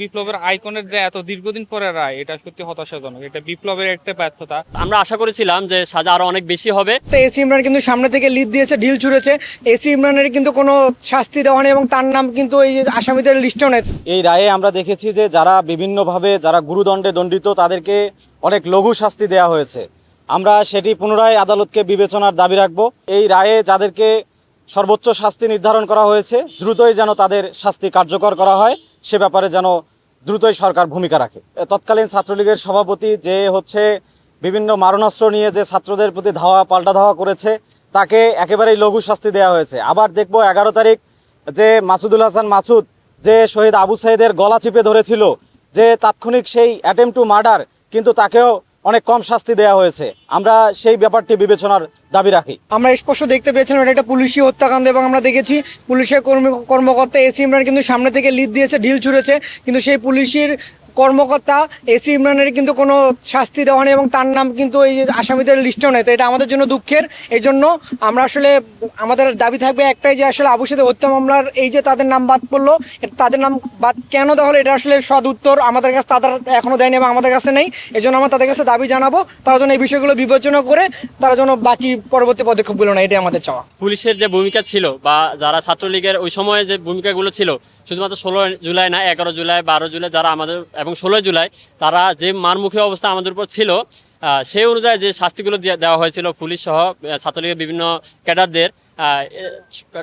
বিপ্লবের আইকনের যে এত দীর্ঘদিন পরে রায়, এটা সত্যি হতাশাজনক। এটা বিপ্লবের একটা ব্যর্থতা। আমরা আশা করেছিলাম যে সাজা আরো অনেক বেশি হবে। তো এসি ইমরান কিন্তু সামনে থেকে লিড দিয়েছে, ঢিল ছুঁড়েছে। এসি ইমরানের কিন্তু কোনো শাস্তি দেওয়া নেই এবং তার নাম কিন্তু এই আসামিদের লিস্টেও নেই। এই রায়ে আমরা দেখেছি যে যারা বিভিন্নভাবে যারা গুরুদণ্ডে দণ্ডিত তাদেরকে অনেক লঘু শাস্তি দেওয়া হয়েছে। আমরা সেটি পুনরায় আদালতকে বিবেচনার দাবি রাখব। এই রায়ে যাদেরকে সর্বোচ্চ শাস্তি নির্ধারণ করা হয়েছে দ্রুতই যেন তাদের শাস্তি কার্যকর করা হয়, সে ব্যাপারে যেন দ্রুতই সরকার ভূমিকা রাখে। তৎকালীন ছাত্রলীগের সভাপতি যে বিভিন্ন মারণাস্ত্র নিয়ে যে ছাত্রদের প্রতি পাল্টা ধাওয়া করেছে তাকে একেবারেই লঘু শাস্তি দেওয়া হয়েছে। আবার দেখব 11 তারিখ যে মাসুদুল হাসান মাসুদ যে শহীদ আবু সাইদের গলা চিপে ধরেছিল, যে তাৎক্ষণিক সেই অ্যাটেম্প টু মার্ডার, কিন্তু তাকেও অনেক কম শাস্তি দেওয়া হয়েছে। আমরা সেই ব্যাপারটি বিবেচনার দাবি রাখি। আমরা স্পষ্ট দেখতে পেয়েছিলাম এটা একটা পুলিশি হত্যাকাণ্ড এবং আমরা দেখেছি পুলিশের কর্মকর্তা এসি ইমরান কিন্তু সামনে থেকে লিড দিয়েছে, ঢিল ছুঁড়েছে, কিন্তু সেই পুলিশের কর্মকর্তা এসি ইমরানের কিন্তু কোনো শাস্তি দেওয়া নেই এবং তার নাম কিন্তু এই আসামিদের লিস্টেও নেই। তো এটা আমাদের জন্য দুঃখের। এই জন্য আমরা আসলে আমাদের দাবি থাকবে একটাই, যে আসলে আবু সাইদ হত্যা মামলার এই যে তাদের নাম বাদ পড়লো, তাদের নাম বাদ কেন দেওয়া হলো, এটা আসলে সদ উত্তর আমাদের কাছে তাদের এখনও দেয়নি এবং আমাদের কাছে নেই। এই জন্য আমরা তাদের কাছে দাবি জানাবো তারা যেন এই বিষয়গুলো বিবেচনা করে তারা যেন বাকি পরবর্তী পদক্ষেপগুলো নেয়, এটাই আমাদের চাওয়া। পুলিশের যে ভূমিকা ছিল বা যারা ছাত্রলীগের ওই সময়ে যে ভূমিকাগুলো ছিল, শুধুমাত্র 16 জুলাই না, 11 জুলাই 12 জুলাই যারা আমাদের এবং 16 জুলাই তারা যে মারমুখী অবস্থা আমাদের উপর ছিল, সেই অনুযায়ী যে শাস্তিগুলো দেওয়া হয়েছিল পুলিশ সহ ছাত্রলীগের বিভিন্ন ক্যাডারদের,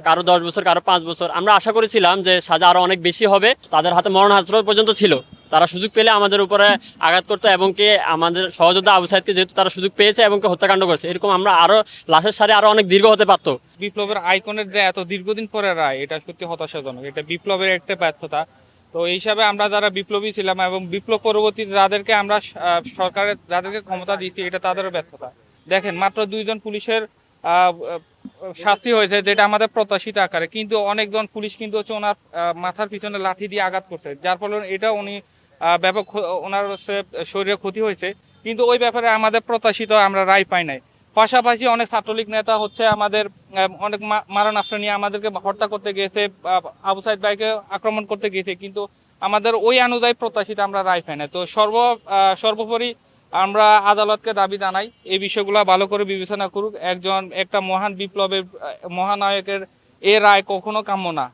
কারো 10 বছর কারো 5 বছর, আমরা আশা করেছিলাম যে সাজা আরো অনেক বেশি হবে। তাদের হাতে মরণাস্ত্র পর্যন্ত ছিল, তারা সুযোগ পেলে আমাদের উপরে আঘাত করতো এবং কে আমাদের সহযোদ্ধা আবু সাইদকে যেহেতু তারা সুযোগ পেয়েছে এবং হত্যাকাণ্ড করেছে, এরকম আমরা আরো লাশের সারি আরো অনেক দীর্ঘ হতে পারতো। বিপ্লবের আইকনের যে এত দীর্ঘদিন পরে রায়, এটা সত্যি হতাশাজনক। এটা বিপ্লবের একটা ব্যর্থতা। তো এই হিসাবে আমরা যারা বিপ্লবী ছিলাম এবং বিপ্লব পরবর্তীতে যাদেরকে আমরা সরকারের যাদেরকে ক্ষমতা দিয়েছি, এটা তাদেরও ব্যর্থতা। দেখেন, মাত্র 2 জন পুলিশের শাস্তি হয়েছে, যেটা আমাদের প্রত্যাশিত আকারে, কিন্তু অনেকজন পুলিশ কিন্তু হচ্ছে ওনার মাথার পিছনে লাঠি দিয়ে আঘাত করছে, যার ফলে এটা উনি ব্যাপক ওনার শরীরে ক্ষতি হয়েছে। কিন্তু ওই ব্যাপারে আমাদের প্রত্যাশিত আমরা রায় পাই নাই। পাশাপাশি অনেক ছাত্রলীগ নেতা হচ্ছে আমাদের অনেক মারণাস্ত্র নিয়ে আমাদেরকে হত্যা করতে গিয়েছে, আবু সাইদ ভাইকে আক্রমণ করতে গিয়েছে, কিন্তু আমাদের ওই অনুযায়ী প্রত্যাশিত আমরা রায় পাই না। তো সর্বোপরি আমরা আদালতকে দাবি জানাই এই বিষয়গুলো ভালো করে বিবেচনা করুক। একটা মহান বিপ্লবের মহানায়কের এ রায় কখনো কাম্য না।